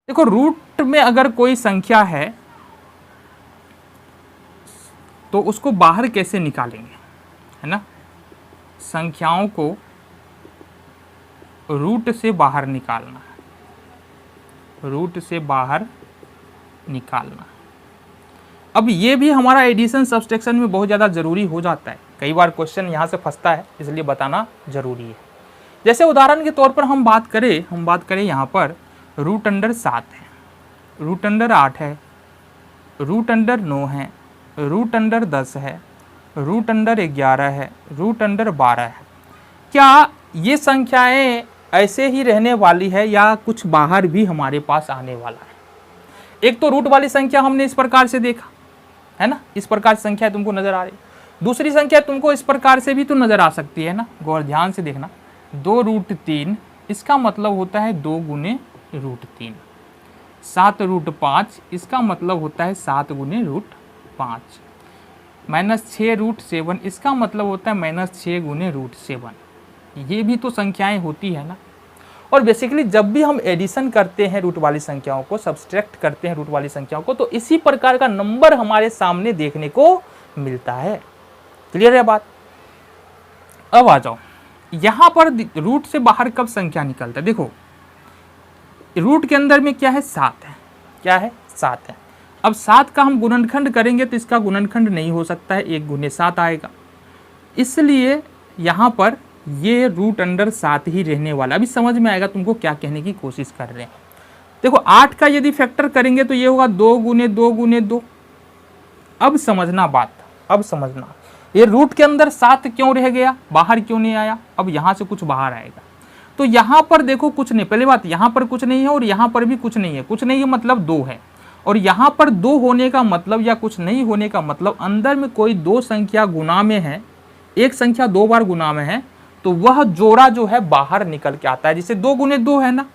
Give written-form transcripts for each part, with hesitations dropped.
देखो रूट में अगर कोई संख्या है तो उसको बाहर कैसे निकालेंगे, है ना। संख्याओं को रूट से बाहर निकालना, रूट से बाहर निकालना। अब ये भी हमारा एडिशन सब्सट्रैक्शन में बहुत ज़्यादा ज़रूरी हो जाता है, कई बार क्वेश्चन यहाँ से फंसता है, इसलिए बताना ज़रूरी है। जैसे उदाहरण के तौर पर हम बात करें यहाँ पर रूट अंडर 7 है, रूट अंडर 8 है, रूट अंडर 9 है, रूट अंडर 10 है, रूट अंडर 11 है, रूट अंडर 12 है। क्या ये संख्याएं ऐसे ही रहने वाली है या कुछ बाहर भी हमारे पास आने वाला है? एक तो रूट वाली संख्या हमने इस प्रकार से देखा है ना, इस प्रकार से संख्या तुमको नजर आ रही। दूसरी संख्या तुमको इस प्रकार से भी तो नजर आ सकती है ना, गौर ध्यान से देखना। 2 रूट 3, इसका मतलब होता है 2 गुने रूट 3। 7 रूट 5, इसका मतलब होता है 7 गुने रूट 5। -6 रूट 7, इसका मतलब होता है -6 गुने रूट 7। ये भी तो संख्याएं होती है ना। और बेसिकली जब भी हम एडिशन करते हैं रूट वाली संख्याओं को, सब्सट्रैक्ट करते हैं रूट वाली संख्याओं को, तो इसी प्रकार का नंबर हमारे सामने देखने को मिलता है। क्लियर है बात? अब आ जाओ यहां पर रूट से बाहर कब संख्या निकलता है। देखो रूट के अंदर में क्या है, 7 है। क्या है? 7 है। अब 7 का हम गुणनखंड करेंगे तो इसका गुणनखंड नहीं हो सकता है, 1 गुने 7 आएगा, इसलिए यहां पर ये रूट अंडर 7 ही रहने वाला। अभी समझ में आएगा तुमको क्या कहने की कोशिश कर रहे हैं। देखो 8 का यदि फैक्टर करेंगे तो ये होगा 2 गुने 2 गुने 2। अब समझना बात, अब समझना ये रूट के अंदर 7 क्यों रह गया, बाहर क्यों नहीं आया। अब यहां से कुछ बाहर आएगा तो यहां पर देखो कुछ नहीं, पहले बात यहां पर कुछ नहीं है और यहां पर भी कुछ नहीं है। कुछ नहीं है मतलब 2 है, और यहां पर 2 होने का मतलब या कुछ नहीं होने का मतलब अंदर में कोई 2 संख्या गुना में है, एक संख्या 2 बार गुना में है, तो वह जोड़ा जो है बाहर निकल के आता है। जैसे 2 गुने 2 है ना,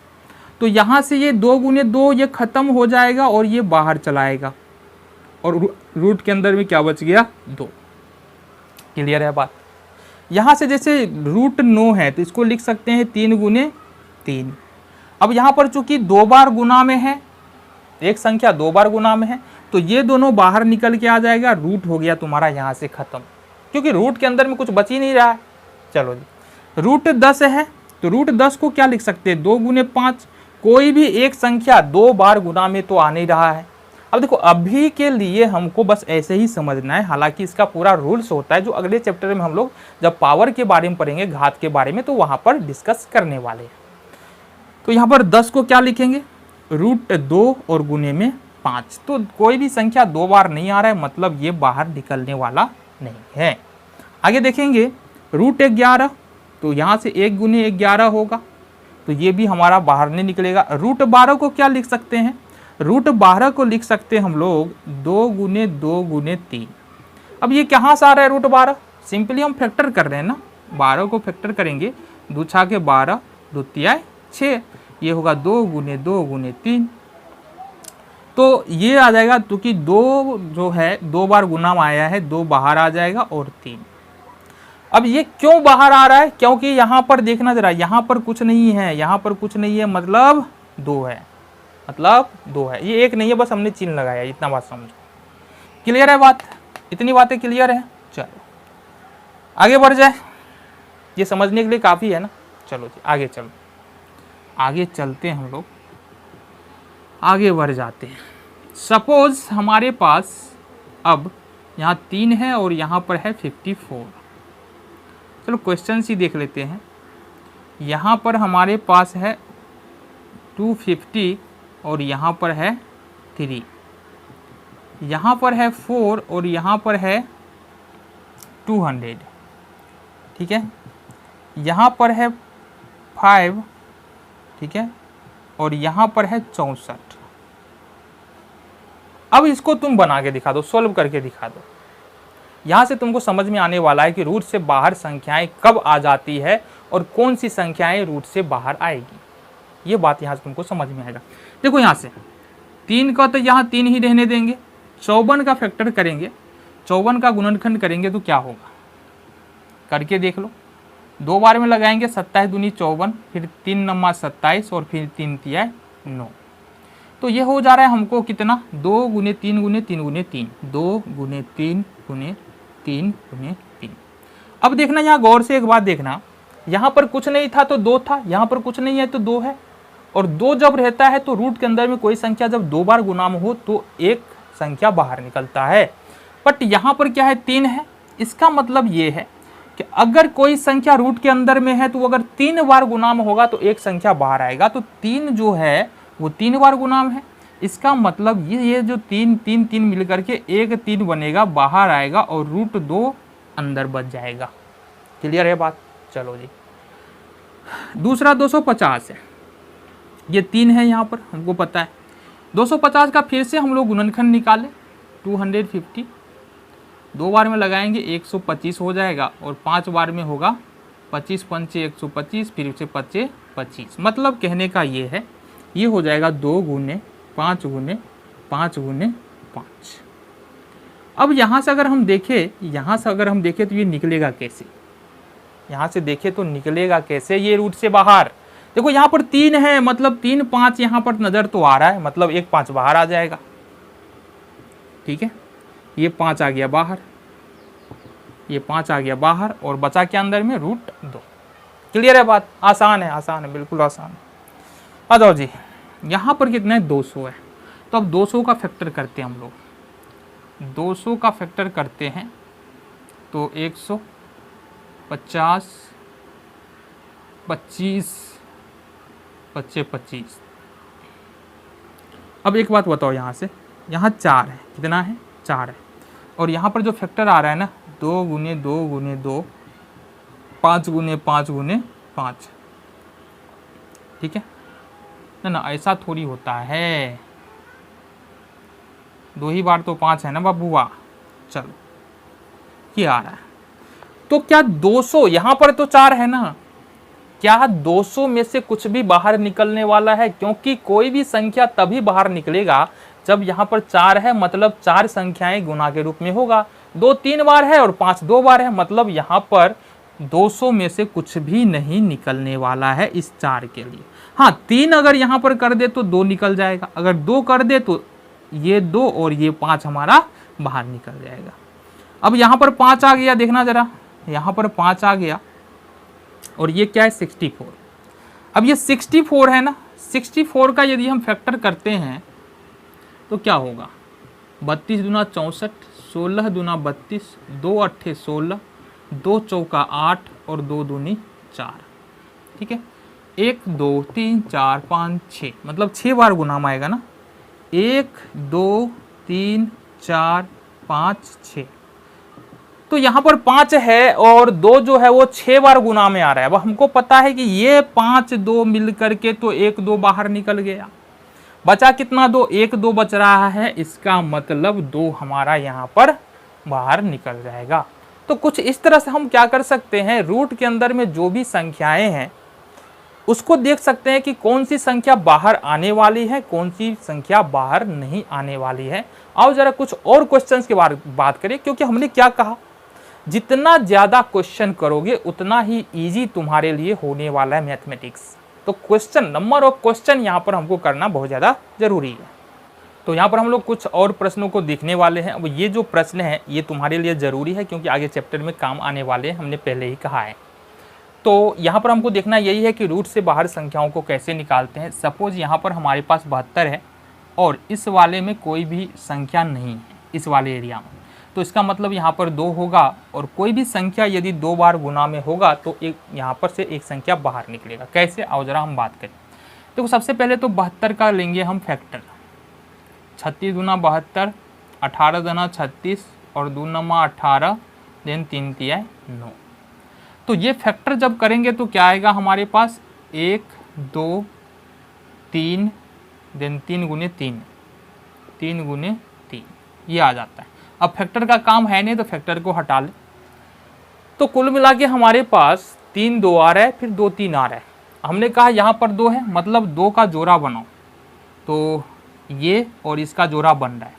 तो यहां से ये 2 गुने 2 ये खत्म हो जाएगा और ये बाहर चलाएगा, और रूट के अंदर में क्या बच गया, 2। क्लियर है बात? यहां से जैसे रूट 9 है तो इसको लिख सकते हैं 3 गुने 3। अब यहां पर चूंकि 2 बार गुना में है, एक संख्या 2 बार गुना में है, तो ये दोनों बाहर निकल के आ जाएगा, रूट हो गया तुम्हारा यहां से खत्म, क्योंकि रूट के अंदर में कुछ बच ही नहीं रहा है। चलो जी, रूट 10 है तो रूट 10 को क्या लिख सकते हैं, 2 गुने 5। कोई भी एक संख्या 2 बार गुना में तो आ नहीं रहा है। अब देखो अभी के लिए हमको बस ऐसे ही समझना है, हालांकि इसका पूरा रूल्स होता है जो अगले चैप्टर में हम लोग जब पावर के बारे में पढ़ेंगे, घात के बारे में, तो वहां पर डिस्कस करने वाले हैं। तो यहाँ पर 10 को क्या लिखेंगे, रूट 2 और गुने में 5। तो कोई भी संख्या 2 बार नहीं आ रहा है, मतलब ये बाहर निकलने वाला नहीं है। आगे देखेंगे रूट 11, तो यहाँ से 1 गुने 11 होगा, तो ये भी हमारा बाहर नहीं निकलेगा। रूट 12 को क्या लिख सकते हैं, रूट 12 को लिख सकते हैं हम लोग 2 गुने 2 गुने 3। अब ये कहाँ से आ रहा है रूट 12, सिंपली हम फैक्टर कर रहे हैं ना, 12 को फैक्टर करेंगे, 2 छा के 12, 2 तिया 6, ये होगा 2 गुने 2 गुने 3। तो ये आ जाएगा, क्योंकि 2 जो है 2 बार गुना में आया है, 2 बाहर आ जाएगा और 3। अब ये क्यों बाहर आ रहा है, क्योंकि यहाँ पर देखना जरा, यहाँ पर कुछ नहीं है, यहाँ पर कुछ नहीं है, मतलब 2 है, मतलब 2 है, ये 1 नहीं है, बस हमने चिन्ह लगाया, इतना बात समझो। क्लियर है बात? इतनी बातें क्लियर है? चलो आगे बढ़ जाए, ये समझने के लिए काफ़ी है ना। चलो जी आगे चलो, आगे चलते हैं हम लोग, आगे बढ़ जाते हैं। सपोज हमारे पास अब यहाँ 3 है और यहाँ पर है 54। चलो क्वेश्चन सी देख लेते हैं। यहाँ पर हमारे पास है 250 और यहाँ पर है 3, यहाँ पर है 4 और यहाँ पर है 200, ठीक है, यहाँ पर है 5, ठीक है, और यहाँ पर है 64। अब इसको तुम बना के दिखा दो, सॉल्व करके दिखा दो। यहाँ से तुमको समझ में आने वाला है कि रूट से बाहर संख्याएं कब आ जाती है और कौन सी संख्याएं रूट से बाहर आएगी, ये बात यहाँ से तुमको समझ में आएगा। देखो यहाँ से 3 का तो यहाँ 3 ही रहने देंगे, 54 का फैक्टर करेंगे, 54 का गुणनखंड करेंगे तो क्या होगा, करके देख लो। 2 बार में लगाएंगे, 27 दूनी 54, फिर 3 नम्मा 27 और फिर 3 तिया 9। तो ये हो जा रहा है हमको कितना, 2 गुने 3 गुने 3 गुने 3, 2 गुने 3 गुने 3 गुने 3। अब देखना यहाँ गौर से एक बात देखना, यहाँ पर कुछ नहीं था तो 2 था, यहाँ पर कुछ नहीं है तो 2 है। और 2 जब रहता है तो रूट के अंदर में कोई संख्या जब 2 बार गुणाम हो तो एक संख्या बाहर निकलता है। बट यहाँ पर क्या है, 3 है। इसका मतलब ये है कि अगर कोई संख्या रूट के अंदर में है तो अगर 3 बार गुणाम होगा तो एक संख्या बाहर आएगा। तो 3 जो है वो 3 बार गुणाम है। इसका मतलब ये जो 3 3 3 मिल करके एक 3 बनेगा, बाहर आएगा और रूट 2 अंदर बच जाएगा। क्लियर है बात? चलो जी, दूसरा 250 है, ये 3 है यहाँ पर हमको पता है। 250 का फिर से हम लोग गुणनखंड निकालें, 250 2 बार में लगाएंगे 125 हो जाएगा और 5 बार में होगा 25 पंचे 125, फिर से 25 25। मतलब कहने का ये है, ये हो जाएगा 2 गुने 5 गुने 5 गुने 5। अब यहाँ से अगर हम देखें तो ये निकलेगा कैसे, यहाँ से देखें तो निकलेगा कैसे ये रूट से बाहर। देखो यहाँ पर 3 है, मतलब 3 5 यहाँ पर नज़र तो आ रहा है, मतलब एक 5 बाहर आ जाएगा। ठीक है, ये 5 आ गया बाहर, ये 5 आ गया बाहर और बचा के अंदर में रूट 2। क्लियर है बात? आसान है, बिल्कुल आसान है। आ जाओ जी, यहाँ पर कितना है, 200 है। तो अब 200 का फैक्टर करते हैं हम लोग, 200 का फैक्टर करते हैं तो 150 25 25 25। अब एक बात बताओ, यहाँ से यहाँ 4 है, कितना है, 4 है। और यहाँ पर जो फैक्टर आ रहा है ना, 2 गुने 2 गुने 2, 5 गुने 5 गुने 5। ठीक है ना, ऐसा थोड़ी होता है, 2 ही बार तो 5 है ना बाबूआ। चलो, ये आ रहा है। तो क्या 200, यहाँ पर तो 4 है ना, क्या 200 में से कुछ भी बाहर निकलने वाला है? क्योंकि कोई भी संख्या तभी बाहर निकलेगा जब यहाँ पर 4 है, मतलब 4 संख्याएं गुणा के रूप में होगा। 2 3 बार है और 5 2 बार है, मतलब यहाँ पर 200 में से कुछ भी नहीं निकलने वाला है इस 4 के लिए। हाँ, 3 अगर यहाँ पर कर दे तो 2 निकल जाएगा, अगर 2 कर दे तो ये 2 और ये 5 हमारा बाहर निकल जाएगा। अब यहाँ पर 5 आ गया, देखना जरा, यहाँ पर 5 आ गया और ये क्या है, 64। अब ये 64 है ना, 64 का यदि हम फैक्टर करते हैं तो क्या होगा, 32 दूना 64, 16 दूना 32, 2 अट्ठे 16, 2 चौका 8 और 2 दूनी 4। ठीक है, 1 2 3 4 5 6, मतलब 6 बार गुनाम आएगा ना, 1 2 3 4 5 6। तो यहाँ पर 5 है और 2 जो है वो 6 बार गुना में आ रहा है। अब हमको पता है कि ये 5 2 मिल करके तो 1 2 बाहर निकल गया, बचा कितना, 2 1 2 बच रहा है। इसका मतलब 2 हमारा यहाँ पर बाहर निकल जाएगा। तो कुछ इस तरह से हम क्या कर सकते हैं, रूट के अंदर में जो भी संख्याएं हैं उसको देख सकते हैं कि कौन सी संख्या बाहर आने वाली है, कौन सी संख्या बाहर नहीं आने वाली है। आओ जरा कुछ और क्वेश्चंस के बारे में बात करें, क्योंकि हमने क्या कहा, जितना ज़्यादा क्वेश्चन करोगे उतना ही इजी तुम्हारे लिए होने वाला है मैथमेटिक्स। तो क्वेश्चन, नंबर ऑफ क्वेश्चन यहाँ पर हमको करना बहुत ज़्यादा ज़रूरी है। तो यहाँ पर हम लोग कुछ और प्रश्नों को देखने वाले हैं। अब ये जो प्रश्न है ये तुम्हारे लिए ज़रूरी है क्योंकि आगे चैप्टर में काम आने वाले हैं, हमने पहले ही कहा है। तो यहाँ पर हमको देखना यही है कि रूट से बाहर संख्याओं को कैसे निकालते हैं। सपोज यहाँ पर हमारे पास 72 है और इस वाले में कोई भी संख्या नहीं है, इस वाले एरिया में, तो इसका मतलब यहाँ पर 2 होगा और कोई भी संख्या यदि 2 बार गुना में होगा तो एक यहाँ पर से एक संख्या बाहर निकलेगा। कैसे, आओ जरा हम बात करें। देखो सबसे पहले तो 72 का लेंगे हम फैक्टर, 36 दूना 72, 18 दूना 36 और 2 नमा 18, देन 3 तिया 9। तो ये फैक्टर जब करेंगे तो क्या आएगा हमारे पास, 1 2 3, देन 3 गुने 3, 3 गुने 3, ये आ जाता है। अब फैक्टर का काम है नहीं तो फैक्टर को हटा ले। तो कुल मिला के हमारे पास 3 2 आ रहा है, फिर 2 3 आ रहा है। हमने कहा यहाँ पर 2 है, मतलब 2 का जोड़ा बनाओ, तो ये और इसका जोड़ा बन रहा है।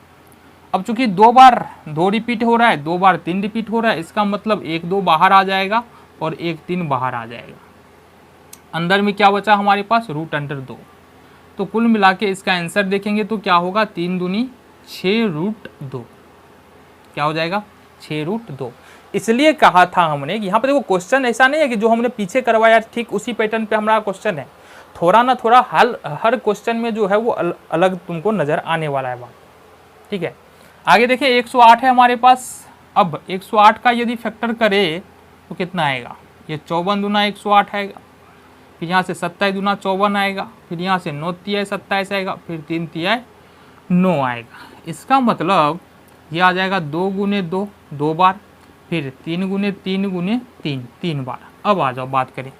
अब चूंकि 2 बार 2 रिपीट हो रहा है, 2 बार 3 रिपीट हो रहा है, इसका मतलब 1 2 बाहर आ जाएगा और 1 3 बाहर आ जाएगा। अंदर में क्या बचा हमारे पास, रूट अंडर 2। तो कुल मिला के इसका आंसर देखेंगे तो क्या होगा, 3 दूनी 6√2। क्या हो जाएगा, 6√2। इसलिए कहा था हमने कि यहाँ पर देखो क्वेश्चन ऐसा नहीं है कि जो हमने पीछे करवाया ठीक उसी पैटर्न पे हमारा क्वेश्चन है, थोड़ा ना थोड़ा हर क्वेश्चन में जो है वो अलग तुमको नजर आने वाला है बात। ठीक है, आगे देखिए 108 है हमारे पास। अब 108 का यदि फैक्टर करे तो कितना आएगा, ये 54 दूना 108 आएगा, फिर यहाँ से 27 दूना 54 आएगा, फिर यहाँ से 9 तिहाई 27 आएगा, फिर 3 तिहाई 9 आएगा। इसका मतलब ये आ जाएगा 2 गुने 2 2 बार, फिर 3 गुने 3 गुने 3 3 बार। अब आ जाओ बात करें,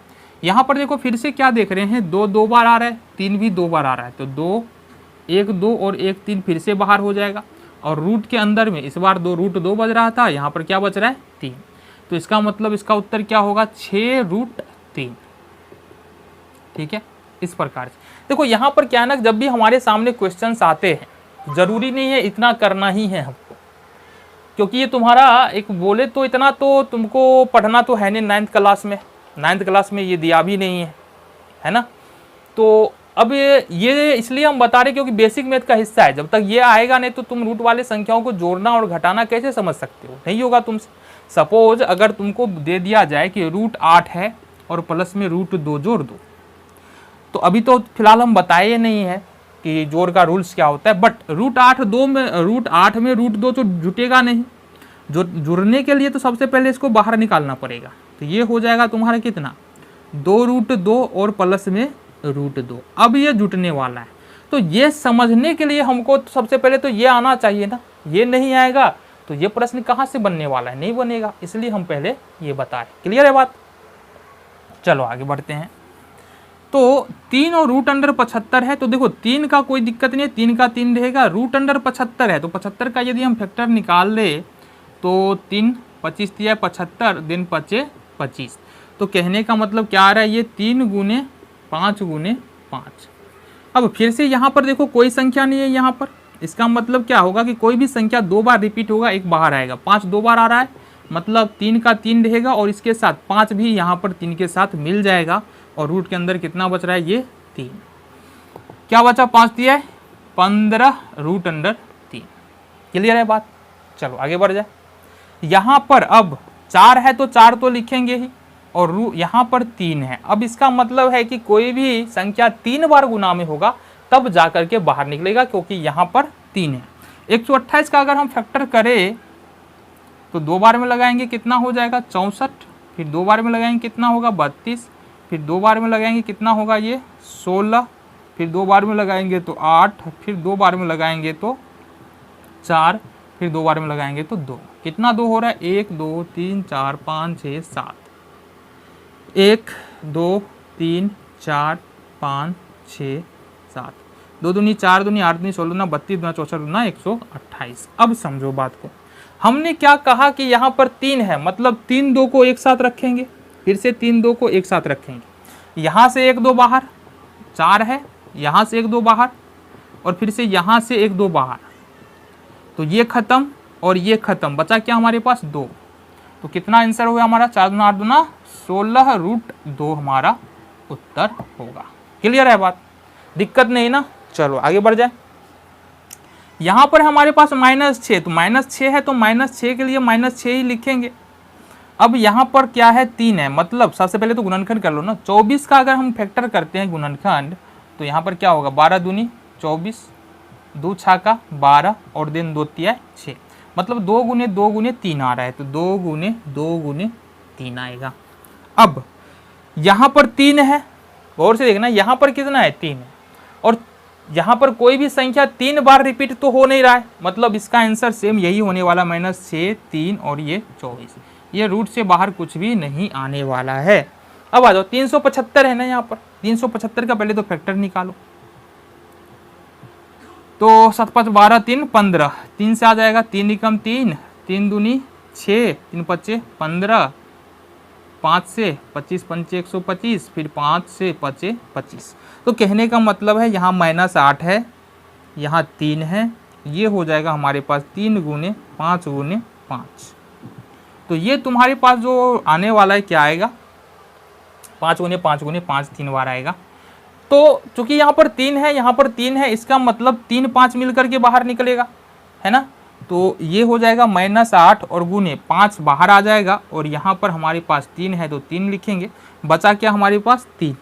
यहाँ पर देखो फिर से क्या देख रहे हैं, 2 2 बार आ रहा है, 3 भी 2 बार आ रहा है, तो 2 1 2 और 1 3 फिर से बाहर हो जाएगा। और रूट के अंदर में इस बार √2 बज रहा था, यहाँ पर क्या बच रहा है 3। तो इसका मतलब इसका उत्तर क्या होगा, 6√3। ठीक है, इस प्रकार से देखो यहाँ पर क्या है ना, जब भी हमारे सामने क्वेश्चंस आते हैं जरूरी नहीं है इतना करना ही है हमको, क्योंकि ये तुम्हारा एक बोले तो इतना तो तुमको पढ़ना तो है नहीं 9th क्लास में, 9th क्लास में ये दिया भी नहीं है ना। तो अब ये इसलिए हम बता रहे क्योंकि बेसिक मैथ का हिस्सा है, जब तक ये आएगा नहीं तो तुम रूट वाले संख्याओं को जोड़ना और घटाना कैसे समझ सकते हो, नहीं होगा तुमसे। सपोज अगर तुमको दे दिया जाए कि √8 है और प्लस में √2 जोड़ दो, तो अभी तो फिलहाल हम बताए नहीं है कि जोड़ का रूल्स क्या होता है, बट √8 में √2 तो जुटेगा नहीं, जो जुड़ने के लिए तो सबसे पहले इसको बाहर निकालना पड़ेगा। तो ये हो जाएगा तुम्हारा कितना, 2√2 और प्लस में √2। अब ये जुटने वाला है, तो ये समझने के लिए हमको तो सबसे पहले तो ये आना चाहिए ना, ये नहीं आएगा तो ये प्रश्न कहाँ से बनने वाला है, नहीं बनेगा, इसलिए हम पहले ये बताएं। क्लियर है बात, चलो आगे बढ़ते हैं। तो 3 और √75 है, तो देखो 3 का कोई दिक्कत नहीं है, 3 का 3 रहेगा, √75 है तो 75 का यदि हम फैक्टर निकाल ले तो 3 25 दिया 75 दिन 5 25। तो कहने का मतलब क्या आ रहा है, ये 3 गुने 5 गुने 5। अब फिर से यहाँ पर देखो कोई संख्या नहीं है यहाँ पर, इसका मतलब क्या होगा कि कोई भी संख्या 2 बार रिपीट होगा, एक बाहर आएगा। 5 2 बार आ रहा है, मतलब 3 का 3 रहेगा और इसके साथ 5 भी यहाँ पर 3 के साथ मिल जाएगा। और रूट के अंदर कितना बच रहा है, ये 3। क्या बचा, 5 दिया है 15 √3। क्लियर है बात, चलो आगे बढ़ जाए। यहाँ पर अब 4 है तो 4 तो लिखेंगे ही, और यहाँ पर 3 है। अब इसका मतलब है कि कोई भी संख्या 3 बार गुना में होगा तब जाकर के बाहर निकलेगा, क्योंकि यहाँ पर 3 है। 128 का अगर हम फैक्टर करें तो 2 बार में लगाएंगे कितना हो जाएगा, 64, फिर 2 बार में लगाएंगे कितना होगा, 32, फिर 2 बार में लगाएंगे कितना होगा, ये 16, फिर 2 बार में लगाएंगे तो 8, फिर 2 बार में लगाएंगे तो 4, फिर 2 बार में लगाएंगे तो 2। कितना 2 हो रहा है, 1 2 3 4 5 6 7, 1 2 3 4 5 6 7, 2 दूनी 4 दूनी 8 दूनी 16 दूना 32 दूना 64 दूना 128। अब समझो बात को, हमने क्या कहा कि यहाँ पर 3 है, मतलब 3 2 को एक साथ रखेंगे, फिर से 3 2 को एक साथ रखेंगे, यहाँ से 1 2 बाहर, 4 है, यहाँ से 1 2 बाहर, और फिर से यहाँ से 1 2 बाहर, तो ये खत्म और ये खत्म, बचा क्या हमारे पास 2। तो कितना आंसर हुआ हमारा, 4 दूना 8 दूना 16 √2 हमारा उत्तर होगा। क्लियर है बात, दिक्कत नहीं ना, चलो आगे बढ़ जाए। यहाँ पर हमारे पास -6, तो -6 है तो -6 के लिए -6 ही लिखेंगे। अब यहाँ पर क्या है, 3 है, मतलब सबसे पहले तो गुणनखंड कर लो ना। 24 का अगर हम फैक्टर करते हैं गुणनखंड तो यहाँ पर क्या होगा, 12 दूनी 24, 2 छाका 12 और दिन 2 तिया 6, मतलब 2 गुने 2 गुने 3 आ रहा है, तो 2 गुने 2 गुने 3 आएगा। अब यहाँ पर 3 है, गौर से देखना, यहाँ पर कितना है 3 है, और यहाँ पर कोई भी संख्या 3 बार रिपीट तो हो नहीं रहा है, मतलब इसका आंसर सेम यही होने वाला, -6 3 और ये 24। ये रूट से बाहर कुछ भी नहीं आने वाला है। अब आ जाओ 375 है ना, यहाँ पर 375 का पहले तो फैक्टर निकालो, तो 7 5 12 3 15, 3 से आ जाएगा 3 एकम 3, 3 दूनी 6, 3 5 15, 5 से 25 पंचे 125, फिर 5 से 5 25। तो कहने का मतलब है यहाँ -8 है, यहाँ 3 है, ये हो जाएगा हमारे पास 3 गुने 5 गुने 5। तो ये तुम्हारे पास जो आने वाला है क्या आएगा, 5 गुने 5 गुने 5 3 बार आएगा। तो चूंकि यहाँ पर 3 है, यहाँ पर 3 है, इसका मतलब 3 5 मिल करके बाहर निकलेगा, है ना। तो ये हो जाएगा -8 और गुने 5 बाहर आ जाएगा, और यहाँ पर हमारे पास 3 है तो 3 लिखेंगे, बचा क्या हमारे पास 3,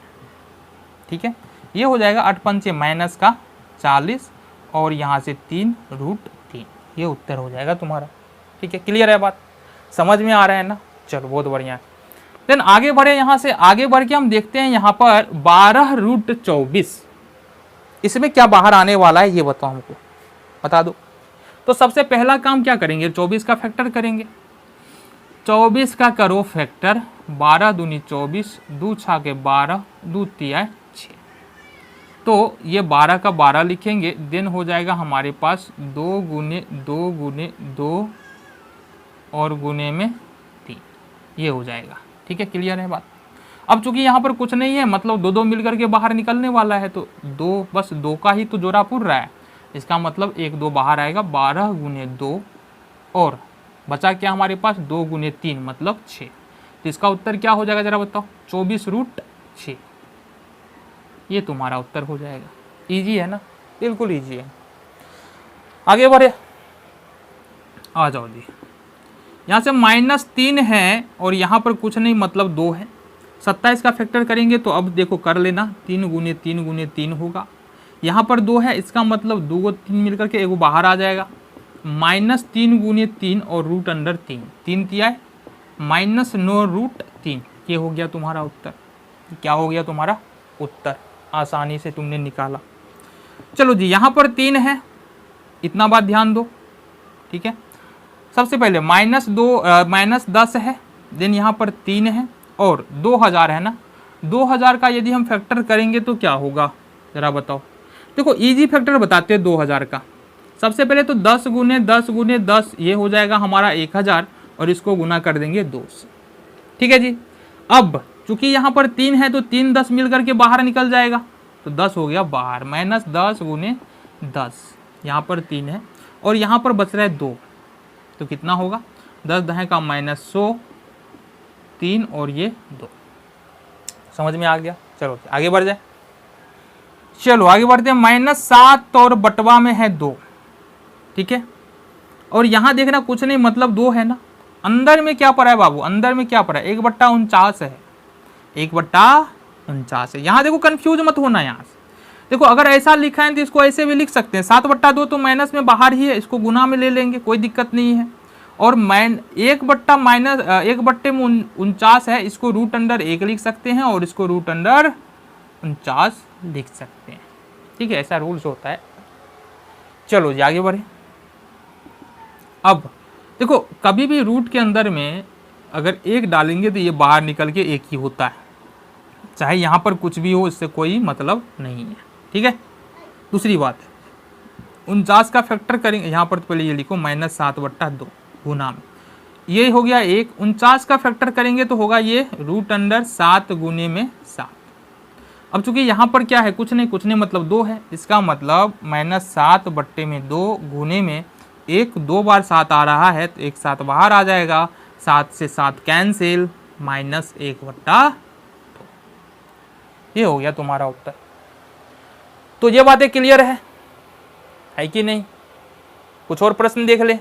ठीक है। ये हो जाएगा 8 पंचे -40 और यहाँ से 3√3, ये उत्तर हो जाएगा तुम्हारा, ठीक है। क्लियर है बात, समझ में आ रहा है ना। चलो बहुत बढ़िया। देन आगे बढ़े, यहाँ से आगे बढ़ के हम देखते हैं यहाँ पर 12√24, इसमें क्या बाहर आने वाला है ये बताओ, हमको बता दो। तो सबसे पहला काम क्या करेंगे, 24 का फैक्टर करेंगे। 24 का करो फैक्टर, 12 दूनी 24, 2 छाके 12, 2 तिया 6। तो ये 12 का 12 लिखेंगे, देन हो जाएगा हमारे पास 2 गुने 2 गुने 2 और गुने में 3, ये हो जाएगा, ठीक है। क्लियर है बात। अब चूंकि यहाँ पर कुछ नहीं है, मतलब 2 2 मिल करके बाहर निकलने वाला है, तो 2 बस 2 का ही तो जोड़ा पुर रहा है, इसका मतलब 1 2 बाहर आएगा, 12 गुने 2 और बचा क्या हमारे पास 2 गुने 3 मतलब 6। तो इसका उत्तर क्या हो जाएगा जरा बताओ, 24√6, ये तुम्हारा उत्तर हो जाएगा। इजी है ना, बिल्कुल इजी है। आगे बढ़े, आ जाओ जी। यहाँ से -3 है और यहाँ पर कुछ नहीं मतलब 2 है, 27 का फैक्टर करेंगे तो अब देखो कर लेना, 3 गुने 3 गुने 3 होगा, यहाँ पर 2 है, इसका मतलब 2 और 3 मिलकर के 1 बाहर आ जाएगा, -3 गुने 3 और √3, 3 तिया -9√3, ये हो गया तुम्हारा उत्तर। क्या हो गया तुम्हारा उत्तर, आसानी से तुमने निकाला। चलो जी, यहाँ पर 3 है, इतना बात ध्यान दो, ठीक है। सबसे पहले -10 है, देन यहाँ पर 3 है और 2000 है ना। 2000 का यदि हम फैक्टर करेंगे तो क्या होगा जरा बताओ। देखो इजी फैक्टर बताते हैं 2000 का। सबसे पहले तो 10 गुने 10 गुने 10, ये हो जाएगा हमारा 1000 और इसको गुना कर देंगे 2 से, ठीक है जी। अब चूंकि यहाँ पर 3 है तो 3 10 मिल करके बाहर निकल जाएगा, तो 10 हो गया बाहर, -10 गुने 10, यहाँ पर 3 है और यहाँ पर बच रहा है 2, तो कितना होगा 10 10 का -100, 3 और ये 2, समझ में आ गया। चलो आगे बढ़ जाए, चलो आगे बढ़ते हैं। -7 और बटवा में है 2, ठीक है। और यहाँ देखना कुछ नहीं मतलब 2 है ना, अंदर में क्या पड़ा है बाबू, अंदर में क्या पड़ा है 1/49 है, 1/49 है। यहाँ देखो कंफ्यूज मत होना, यहाँ से देखो अगर ऐसा लिखा है तो इसको ऐसे भी लिख सकते हैं, 7/2 तो माइनस में बाहर ही है, इसको गुना में ले लेंगे, कोई दिक्कत नहीं है। और 1/49 है, इसको √1 लिख सकते हैं और इसको √49 लिख सकते हैं, ठीक है, ऐसा रूल्स होता है। चलो जी आगे बढ़े। अब देखो कभी भी रूट के अंदर में अगर 1 डालेंगे तो ये बाहर निकल के 1 ही होता है, चाहे यहाँ पर कुछ भी हो, इससे कोई मतलब नहीं है, ठीक है। दूसरी बात है 49 का फैक्टर करेंगे, यहाँ पर तो पहले ये लिखो -7/2 गुना में, ये हो गया 1। 49 का फैक्टर करेंगे तो होगा ये √7 गुने में 7। अब चूंकि यहाँ पर क्या है कुछ नहीं मतलब 2 है, इसका मतलब -7/2 गुने में 1 2 बार 7 आ रहा है तो 1 7 बाहर आ जाएगा, 7 से 7 कैंसिल, -1/2, ये हो गया तुम्हारा उत्तर। तो ये बातें क्लियर है कि नहीं, कुछ और प्रश्न देख ले।